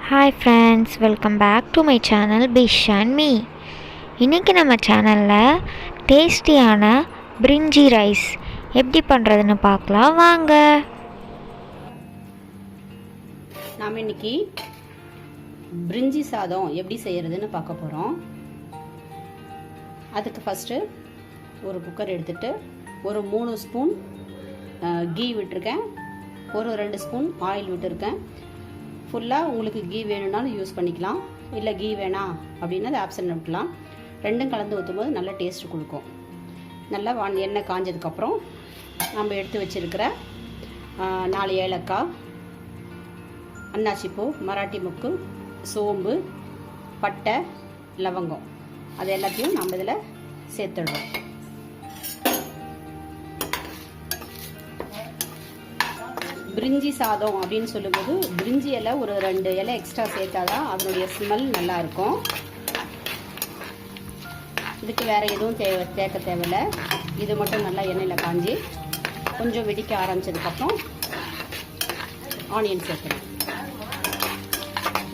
Hi friends, welcome back to my channel fish and me. இன்றைக்கி நம்ம சேனலில் டேஸ்டியான பிரிஞ்சி ரைஸ் எப்படி பண்ணுறதுன்னு பார்க்கலாம் வாங்க. நாம் இன்றைக்கி பிரிஞ்சி சாதம் எப்படி செய்கிறதுன்னு பார்க்க போகிறோம். அதுக்கு ஃபஸ்ட்டு ஒரு குக்கர் எடுத்துகிட்டு ஒரு 3 ஸ்பூன் கீ விட்டுருக்கேன், ஒரு 2 ஸ்பூன் ஆயில் விட்டுருக்கேன். ஃபுல்லாக உங்களுக்கு கீ வேணும்னாலும் யூஸ் பண்ணிக்கலாம், இல்லை கீ வேணாம் அப்படின்னா அது ஆப்ஷன் விட்டுலாம். ரெண்டும் கலந்து ஊற்றும்போது நல்ல டேஸ்ட்டு கொடுக்கும். நல்லா எண்ணெய் காஞ்சதுக்கப்புறம் நம்ம எடுத்து வச்சுருக்கிற 4 ஏலக்காய், அன்னாச்சிப்பூ, மராட்டி முக்கு, சோம்பு, பட்டை, லவங்கம் அது எல்லாத்தையும் நம்ம இதில் சேர்த்துடுறோம். பிரிஞ்சி சாதம் அப்படின்னு சொல்லும்போது பிரிஞ்சி இலை ஒரு 2 இலை எக்ஸ்ட்ரா சேர்த்தாதான் அதனுடைய ஸ்மெல் நல்லாயிருக்கும். இதுக்கு வேறு எதுவும் சேர்க்க தேவையில்லை. இது மட்டும் நல்லா எண்ணெயில் காஞ்சி கொஞ்சம் வெடிக்க ஆரம்பித்ததுக்கப்புறம் ஆனியன் சேர்க்கணும்.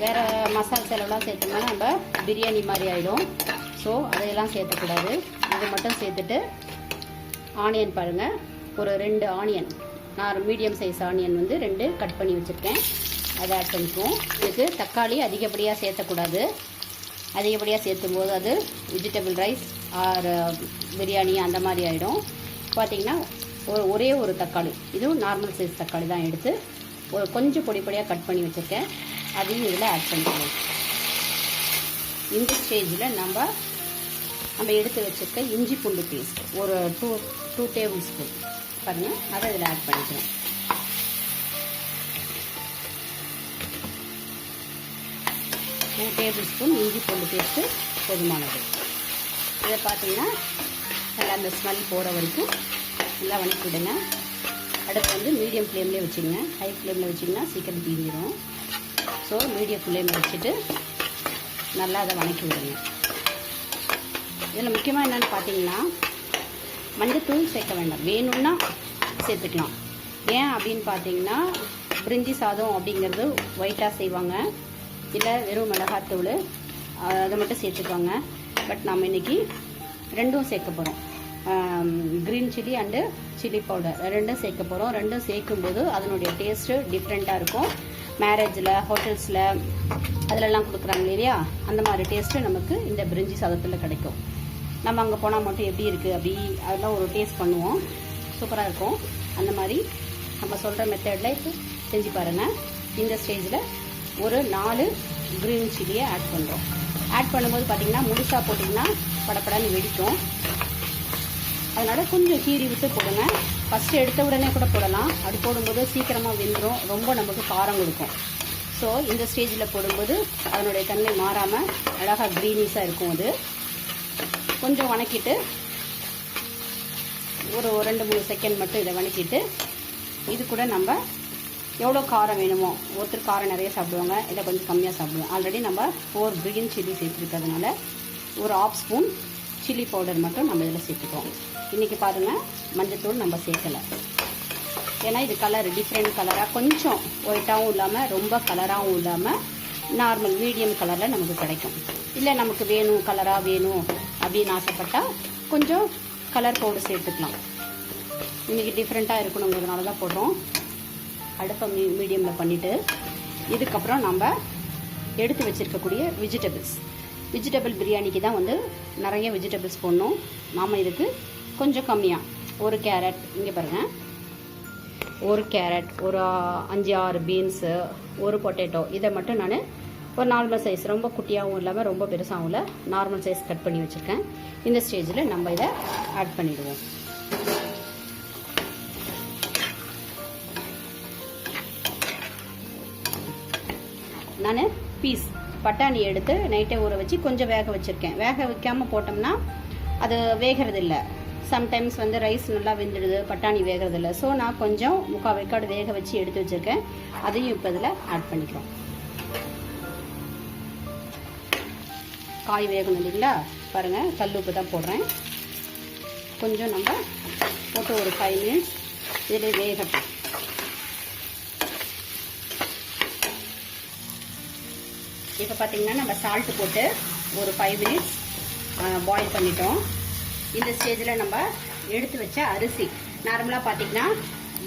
வேறு மசாலா செலவுலாம் சேர்த்தோம்னா நம்ம பிரியாணி மாதிரி ஆகிடும். ஸோ அதையெல்லாம் சேர்த்தக்கூடாது. இது மட்டும் சேர்த்துட்டு ஆனியன் பாருங்கள், ஒரு 2 ஆனியன், நான் மீடியம் சைஸ் ஆனியன் 2 கட் பண்ணி வச்சுருக்கேன், அதை ஆட் பண்ணிக்குவோம். இதுக்கு தக்காளி அதிகப்படியாக சேர்த்தக்கூடாது. அதிகப்படியாக சேர்த்தும் போது அது வெஜிடபிள் ரைஸ் ஆர் பிரியாணி அந்த மாதிரி ஆகிடும். பார்த்திங்கன்னா ஒரே ஒரு தக்காளி, இதுவும் நார்மல் சைஸ் தக்காளி தான் எடுத்து கொஞ்சம் பொடி பொடியாக கட் பண்ணி வச்சுருக்கேன், அதையும் இதில் ஆட் பண்ணிக்குவோம். இந்த ஸ்டேஜில் நம்ம எடுத்து வச்சுருக்க இஞ்சி பூண்டு பேஸ்ட் ஒரு 2 டேபிள் ஸ்பூன் பாருங்கள், அதை இதில் ஆட் பண்ணிக்கலாம். ஒரு 2 டேபிள் ஸ்பூன் இஞ்சி பூண்டு பேஸ்ட்டு போதுமானது. இதை பார்த்தீங்கன்னா நல்லா அந்த ஸ்மெல் போகிற வரைக்கும் நல்லா வணக்கி விடுங்க. அடுப்பு மீடியம் ஃப்ளேம்லேயே வச்சுங்க. ஹை ஃப்ளேமில் வச்சிங்கன்னா சீக்கிரம் தீஞ்சிடும். ஸோ மீடியம் ஃப்ளேமில் வச்சுட்டு நல்லா அதை வணக்கி விடுங்க. இதில் முக்கியமாக என்னென்னு பார்த்தீங்கன்னா மஞ்சத்தூள் சேர்க்க வேண்டாம், வேணும்னா சேர்த்துக்கலாம். ஏன் அப்படின்னு பார்த்தீங்கன்னா பிரிஞ்சி சாதம் அப்படிங்கிறது ஒயிட்டாக செய்வாங்க, இல்லை வெறும் மிளகாத்தூள் அதை மட்டும் சேர்த்துக்குவாங்க. பட் நம்ம இன்றைக்கி ரெண்டும் சேர்க்க போகிறோம். Green chilli and chilli powder ரெண்டும் சேர்க்க போகிறோம். ரெண்டும் சேர்க்கும்போது அதனுடைய டேஸ்ட்டு டிஃப்ரெண்ட்டாக இருக்கும். மேரேஜில், ஹோட்டல்ஸில் அதிலெல்லாம் கொடுக்குறாங்க இல்லையா, அந்த மாதிரி டேஸ்ட்டு நமக்கு இந்த பிரிஞ்சி சாதத்தில் கிடைக்கும். நம்ம அங்கே போனால் மட்டும் எப்படி இருக்குது அப்படி அதெல்லாம் ஒரு டேஸ்ட் பண்ணுவோம், சூப்பராக இருக்கும். அந்த மாதிரி நம்ம சொல்கிற மெத்தடில் இப்போ செஞ்சு பாருங்கள். இந்த ஸ்டேஜில் ஒரு 4 க்ரீன் சில்லியை ஆட் பண்ணுறோம். ஆட் பண்ணும்போது பார்த்திங்கன்னா முழுசாக போட்டிங்கன்னா படப்படன்னு வெடிக்கும். அதனால் கொஞ்சம் கீறி விட்டு போடுங்க. ஃபஸ்ட்டு எடுத்த உடனே கூட போடலாம், அப்படி போடும்போது சீக்கிரமாக வெந்துடும், ரொம்ப நமக்கு காரம் கொடுக்கும். ஸோ இந்த ஸ்டேஜில் போடும்போது அதனுடைய தன்மை மாறாமல் அழகாக க்ரீனிஸாக இருக்கும். அது கொஞ்சம் வணக்கிட்டு ஒரு 2-3 செகண்ட் மட்டும் இதை வணக்கிட்டு இது கூட நம்ம எவ்வளோ காரம் வேணுமோ, ஒருத்தர் காரம் நிறைய சாப்பிடுவாங்க, இல்லை கொஞ்சம் கம்மியாக சாப்பிடுவோம். ஆல்ரெடி நம்ம 4 க்ரீன் சில்லி சேர்த்துருக்கிறதுனால ஒரு 1/2 ஸ்பூன் சில்லி பவுடர் மட்டும் நம்ம இதில் சேர்த்துக்குவோம். இன்றைக்கி பாருங்கள், மஞ்சத்தூள் நம்ம சேர்க்கலை, ஏன்னா இது கலர் டிஃப்ரெண்ட் கலராக, கொஞ்சம் ஒயிட்டாகவும் இல்லாமல் ரொம்ப கலராகவும் இல்லாமல் நார்மல் மீடியம் கலரில் நமக்கு கிடைக்கும். இல்லை நமக்கு வேணும் கலராக வேணும் அப்படின்னு ஆசைப்பட்டால் கொஞ்சம் கலர் பவுடர் சேர்த்துக்கலாம். இன்றைக்கி டிஃப்ரெண்ட்டாக இருக்கணுங்கிறதுனால தான் போடுறோம். அடுப்பை மீடியமில் பண்ணிவிட்டு இதுக்கப்புறம் நம்ம எடுத்து வச்சுருக்கக்கூடிய வெஜிடபிள் பிரியாணிக்கு தான் நிறைய வெஜிடபிள்ஸ் போடணும். நாம் இதுக்கு கொஞ்சம் கம்மியாக ஒரு கேரட், இங்கே பாருங்கள், ஒரு கேரட், ஒரு 5-6 பீன்ஸு, ஒரு பொட்டேட்டோ, இதை மட்டும் நான் ஒரு நார்மல் சைஸ், ரொம்ப குட்டியாகவும் இல்லாமல் ரொம்ப பெருசாகவும் இல்லை, நார்மல் சைஸ் கட் பண்ணி வச்சுருக்கேன். இந்த ஸ்டேஜில் நம்ம இதை ஆட் பண்ணிவிடுவோம். நான் பீஸ் பட்டாணி எடுத்து நைட்டே ஊற வச்சு கொஞ்சம் வேக வச்சுருக்கேன். வேக வைக்காமல் போட்டோம்னா அது வேகிறதில்லை. சம்டைம்ஸ் ரைஸ் நல்லா வெந்துடுது, பட்டாணி வேகிறதில்ல. ஸோ நான் கொஞ்சம் 3/4 வேக்காடு வேக வச்சு எடுத்து வச்சுருக்கேன். அதையும் இப்போ இதில் ஆட் பண்ணிக்கிறோம். காய் வேகணும் இல்லைங்களா, பாருங்கள், கல் உப்பு தான் போடுறேன். கொஞ்சம் நம்ம போட்டு ஒரு 5 மினிட்ஸ் இதில் வேகட்டும். இப்போ பார்த்தீங்கன்னா நம்ம சால்ட்டு போட்டு ஒரு 5 மினிட்ஸ் பாயில் பண்ணிட்டோம். இந்த ஸ்டேஜில் நம்ம எடுத்து வச்ச அரிசி, நார்மலாக பார்த்தீங்கன்னா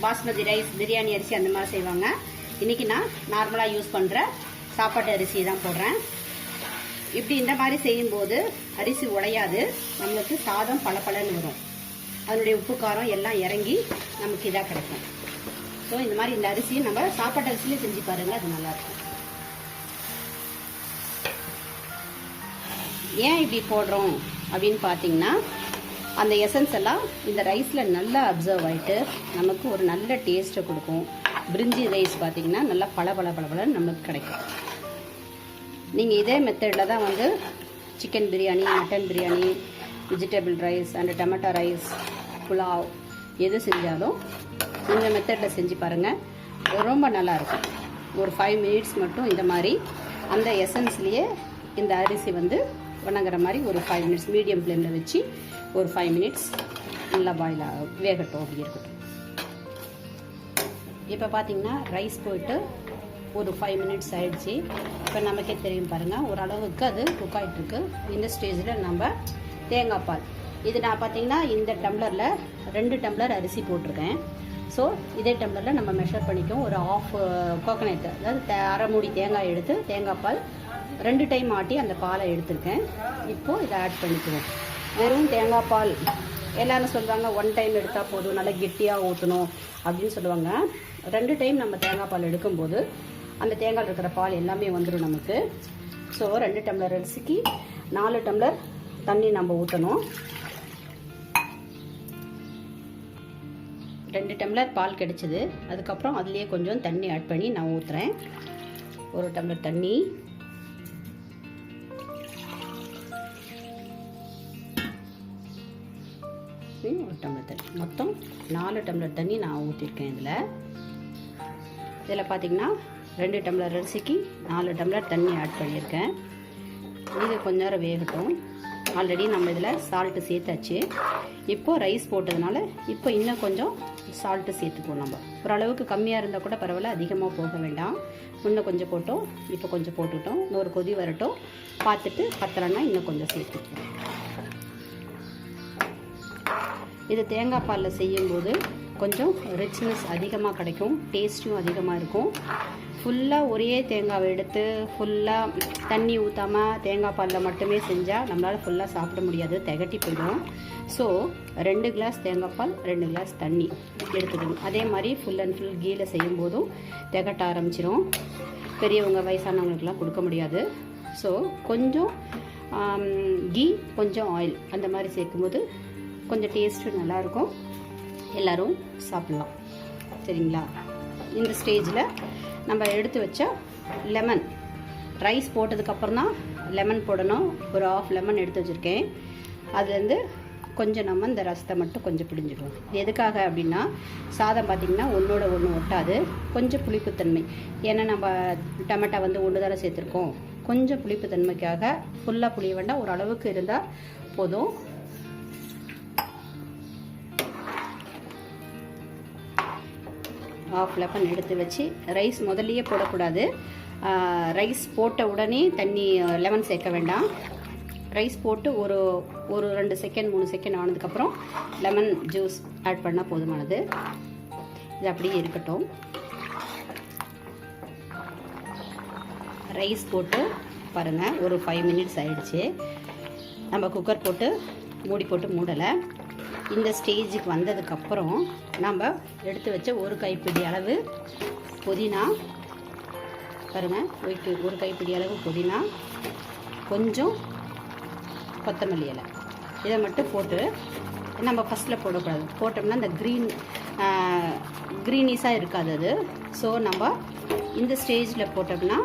பாஸ்மதி ரைஸ், பிரியாணி அரிசி அந்த மாதிரி செய்வாங்க. இன்றைக்கி நான் நார்மலாக யூஸ் பண்ணுற சாப்பாட்டு அரிசி தான் போடுறேன். இப்படி இந்த மாதிரி செய்யும்போது அரிசி உடையாது, நம்மளுக்கு சாதம் பளபளன்னு வரும். அதனுடைய உப்பு காரம் எல்லாம் இறங்கி நமக்கு இதாக கிடைக்கும். ஸோ இந்த மாதிரி இந்த அரிசியை நம்ம சாப்பாட்டு அரிசியிலே செஞ்சு பாருங்கள், அது நல்லாயிருக்கும். ஏன் இப்படி போடுறோம் அப்படின்னு பார்த்தீங்கன்னா, அந்த எசன்ஸ் எல்லாம் இந்த ரைஸில் நல்லா அப்சர்வ் ஆகிட்டு நமக்கு ஒரு நல்ல டேஸ்ட்டை கொடுக்கும். பிரிஞ்சி ரைஸ் பார்த்தீங்கன்னா நல்லா பளபளன்னு நமக்கு கிடைக்கும். நீங்கள் இதே மெத்தடில் தான் வந்து chicken biryani, mutton biryani, vegetable rice and tomato rice, pulao எது செஞ்சாலும் இந்த மெத்தடில் செஞ்சு பாருங்கள், ரொம்ப நல்லாயிருக்கும். ஒரு 5 மினிட்ஸ் மட்டும் இந்த மாதிரி அந்த எசன்ஸ்லேயே இந்த அரிசி வந்து வணங்குற மாதிரி ஒரு 5 மினிட்ஸ் மீடியம் ஃப்ளேமில் வச்சு ஒரு 5 மினிட்ஸ் நல்லா பாயில் வேகட்டும், அப்படி இருக்கட்டும். இப்போ பார்த்தீங்கன்னா ரைஸ் போயிட்டு ஒரு 5 மினிட்ஸ் ஆகிடுச்சு. இப்போ நமக்கே தெரியும் பாருங்கள், ஓரளவுக்கு அது குக் ஆகிட்டுருக்கு. இந்த ஸ்டேஜில் நம்ம தேங்காய் பால், இது நான் பார்த்தீங்கன்னா இந்த டம்ளரில் 2 டம்ளர் அரிசி போட்டிருக்கேன். ஸோ இதே டம்ளரில் நம்ம மெஷர் பண்ணிக்கோம். ஒரு ஆஃப் கோகனட், அதாவது அரை மூடி தேங்காய் எடுத்து தேங்காய் பால் 2 டைம் ஆட்டி அந்த பாலை எடுத்திருக்கேன். இப்போது இதை ஆட் பண்ணிக்குவோம். வெறும் தேங்காய் பால் எல்லாரும் சொல்லுவாங்க 1 டைம் எடுத்தால் போதும், நல்லா கெட்டியாக ஊற்றணும் அப்படின்னு சொல்லுவாங்க. 2 டைம் நம்ம தேங்காய் பால் எடுக்கும்போது அந்த தேங்காய் இருக்கிற பால் எல்லாமே வந்துடும் நமக்கு. ஸோ 2 டம்ளர் அரிசிக்கு 4 டம்ளர் தண்ணி நம்ம ஊற்றணும். 2 டம்ளர் பால் கிடைச்சிது. அதுக்கப்புறம் அதுலேயே கொஞ்சம் தண்ணி ஆட் பண்ணி நான் ஊற்றுறேன். 1 டம்ளர் தண்ணி, ஒரு டம்ளர் தண்ணி, மொத்தம் 4 டம்ளர் தண்ணி நான் ஊற்றிருக்கேன். இதில் பார்த்தீங்கன்னா 2 டம்ளர் அரிசிக்கு 4 டம்ளர் தண்ணி ஆட் பண்ணியிருக்கேன். இது கொஞ்ச நேரம் வேகட்டும். ஆல்ரெடி நம்ம இதில் சால்ட்டு சேர்த்தாச்சு. இப்போது ரைஸ் போட்டதுனால இப்போ இன்னும் கொஞ்சம் சால்ட்டு சேர்த்துக்குவோம். நம்ம ஓரளவுக்கு கம்மியாக இருந்தால் கூட பரவாயில்ல, அதிகமாக போக வேண்டாம். இன்னும் கொஞ்சம் போட்டோம், இப்போ கொஞ்சம் போட்டுட்டோம். இன்னொரு கொதி வரட்டும், பார்த்துட்டு பத்தலைன்னா இன்னும் கொஞ்சம் சேர்த்துக்குவோம். இது தேங்காய் பாலில் செய்யும்போது கொஞ்சம் ரிச்னஸ் அதிகமாக கிடைக்கும், டேஸ்ட்டும் அதிகமாக இருக்கும். ஃபுல்லாக ஒரே தேங்காவை எடுத்து ஃபுல்லாக தண்ணி ஊற்றாமல் தேங்காய் பாலில் மட்டுமே செஞ்சால் நம்மளால் ஃபுல்லாக சாப்பிட முடியாது, திகட்டி போயிடும். ஸோ 2 கிளாஸ் தேங்காய் பால், 2 கிளாஸ் தண்ணி எடுத்துக்கணும். அதே மாதிரி ஃபுல் அண்ட் ஃபுல் கீயில் செய்யும்போதும் திகட்ட ஆரம்பிச்சிடும். பெரியவங்க வயசானவங்களுக்கெல்லாம் கொடுக்க முடியாது. ஸோ கொஞ்சம் கீ, கொஞ்சம் ஆயில் அந்த மாதிரி சேர்க்கும்போது கொஞ்சம் டேஸ்ட்டு நல்லாயிருக்கும், எல்லோரும் சாப்பிட்லாம். சரிங்களா? இந்த ஸ்டேஜில் நம்ம எடுத்து வச்ச லெமன், ரைஸ் போட்டதுக்கப்புறம் தான் லெமன் போடணும். ஒரு ½ லெமன் எடுத்து வச்சுருக்கேன். அதுலேருந்து கொஞ்சம் நம்ம இந்த ரசத்தை மட்டும் கொஞ்சம் பிடிஞ்சிடுவோம். எதுக்காக அப்படின்னா, சாதம் பார்த்திங்கன்னா ஒன்றோட ஒன்று ஒட்டாது, கொஞ்சம் புளிப்புத்தன்மை. ஏன்னா நம்ம டொமேட்டோ வந்து ஒன்று தானே சேர்த்துருக்கோம். கொஞ்சம் புளிப்புத்தன்மைக்காக ஃபுல்லாக புளிய வேண்டாம், ஒரு அளவுக்கு இருந்தால் போதும். ½ லெமன் எடுத்து வச்சு, ரைஸ் முதல்லையே போடக்கூடாது. ரைஸ் போட்ட உடனே தண்ணி லெமன் சேர்க்க வேண்டாம். ரைஸ் போட்டு ஒரு 2 செகண்ட் 3 செகண்ட் ஆனதுக்கப்புறம் லெமன் ஜூஸ் ஆட் பண்ணால் போதுமானது. இது அப்படியே இருக்கட்டும். ரைஸ் போட்டு பாருங்கள், ஒரு 5 மினிட்ஸ் ஆகிடுச்சு. நம்ம குக்கர் போட்டு மூடி போட்டு மூடலை. இந்த ஸ்டேஜுக்கு வந்ததுக்கப்புறம் நம்ம எடுத்து வச்ச 1 கைப்பிடி அளவு புதினா, பாருங்கள், 1 கைப்பிடி அளவு புதினா, கொஞ்சம் கொத்தமல்லி இலை, இதை மட்டும் போட்டு நம்ம ஃபஸ்ட்டில் போடக்கூடாது. போட்டோம்னா இந்த க்ரீனிஸாக இருக்காது அது. ஸோ நம்ம இந்த ஸ்டேஜில் போட்டோம்னா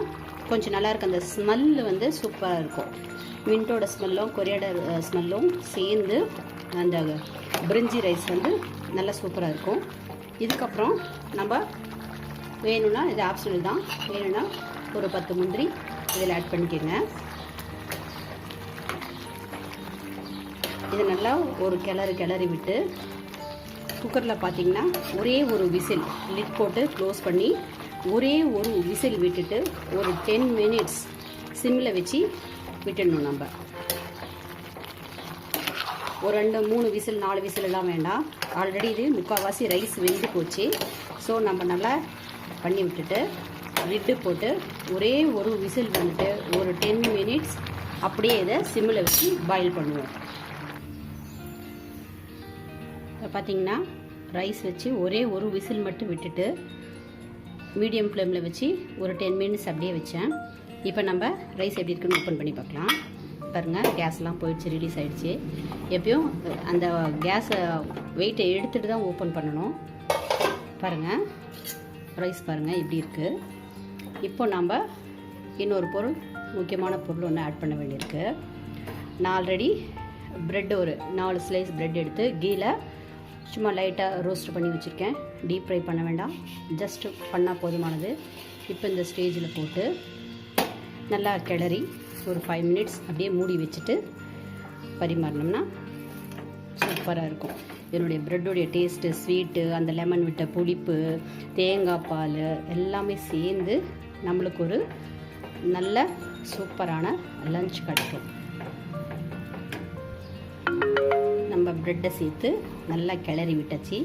கொஞ்சம் நல்லாயிருக்கும். அந்த ஸ்மெல்லு வந்து சூப்பராக இருக்கும். மின்ட்டோட ஸ்மெல்லும் கொரியாடர் ஸ்மெல்லும் சேர்ந்து அந்த பிரிஞ்சி ரைஸ் வந்து நல்லா சூப்பராக இருக்கும். இதுக்கப்புறம் நம்ம வேணும்னா, இது ஆப்ஷனல் தான், வேணும்னா ஒரு 10 முந்திரி இதில் ஆட் பண்ணிக்கோங்க. இது நல்லா ஒரு கிளறி விட்டு குக்கரில் பார்த்தீங்கன்னா ஒரே ஒரு விசில், லிட் போட்டு க்ளோஸ் பண்ணி ஒரே ஒரு விசில் விட்டுட்டு ஒரு 10 மினிட்ஸ் சிம்மில் வச்சு விட்டுடணும். நம்ம ஒரு 2-3 விசில் 4 விசில் எல்லாம் வேண்டாம். ஆல்ரெடி இது முக்கால்வாசி ரைஸ் வெந்து போச்சு. ஸோ நம்ம நல்லா பண்ணி விட்டுட்டு லிட்டு போட்டு ஒரே ஒரு விசில் வந்துட்டு ஒரு 10 மினிட்ஸ் அப்படியே இதை சிம்மில் வச்சு பாயில் பண்ணுவோம். இப்போ பார்த்தீங்கன்னா ரைஸ் வச்சு ஒரே ஒரு விசில் மட்டும் விட்டுட்டு மீடியம் ஃப்ளேமில் வச்சு ஒரு 10 மினிட்ஸ் அப்படியே வச்சேன். இப்போ நம்ம ரைஸ் எப்படி இருக்குன்னு ஓப்பன் பண்ணி பார்க்கலாம். பாருங்கள், கேஸ்லாம் போயிடுச்சு, ரிலீஸ் ஆகிடுச்சு. எப்பயும் அந்த கேஸை வெயிட்டை எடுத்துகிட்டு தான் ஓப்பன் பண்ணணும். பாருங்கள், ரைஸ் பாருங்கள் இப்படி இருக்குது. இப்போ நம்ம இன்னொரு பொருள், முக்கியமான பொருள் ஒன்று ஆட் பண்ண வேண்டியிருக்கு. நான் ஆல்ரெடி ப்ரெட் ஒரு 4 ஸ்லைஸ் ப்ரெட் எடுத்து கீழே சும்மா லைட்டாக ரோஸ்ட் பண்ணி வச்சுருக்கேன். டீப் ஃப்ரை பண்ண வேண்டாம், ஜஸ்ட்டு பண்ணால் போதுமானது. இப்போ இந்த ஸ்டேஜில் போட்டு நல்லா கிளறி ஒரு 5 மினிட்ஸ் அப்படியே மூடி வச்சுட்டு பரிமாறினோம்னா சூப்பராக இருக்கும். என்னுடைய ப்ரெட்டோடைய டேஸ்ட்டு, ஸ்வீட்டு, அந்த லெமன் விட்ட புளிப்பு, தேங்காய் பால் எல்லாமே சேர்ந்து நம்மளுக்கு ஒரு நல்ல சூப்பரான லஞ்ச் கிடைக்கும். நம்ம ப்ரெட்டை சேர்த்து நல்லா கிளறி விட்டாச்சு.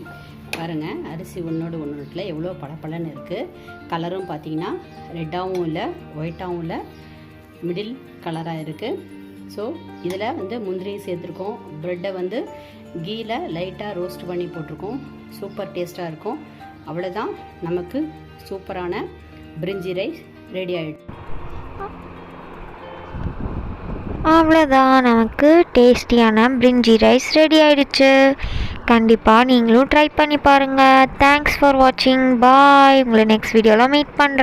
பாருங்கள், அரிசி ஒன்றோடு ஒன்றுல எவ்வளோ பளபளன்னு இருக்குது. கலரும் பார்த்தீங்கன்னா ரெட்டாகவும் இல்லை ஒயிட்டாகவும் இல்லை, மிடில் கலராக இருக்குது. ஸோ இதில் வந்து முந்திரியை சேர்த்துருக்கோம். ப்ரெட்டை வந்து கீழே லைட்டாக ரோஸ்ட் பண்ணி போட்டிருக்கோம். சூப்பர் டேஸ்ட்டாக இருக்கும். அவ்வளோதான், நமக்கு சூப்பரான பிரிஞ்சி ரைஸ் ரெடி ஆகிடுச்சு. அவ்வளோதான், நமக்கு டேஸ்டியான பிரிஞ்சி ரைஸ் ரெடி ஆயிடுச்சு. கண்டிப்பாக நீங்களும் ட்ரை பண்ணி பாருங்கள். தேங்க்ஸ் ஃபார் வாட்சிங். பாய். உங்களை நெக்ஸ்ட் வீடியோவில் மீட் பண்ணுறேன்.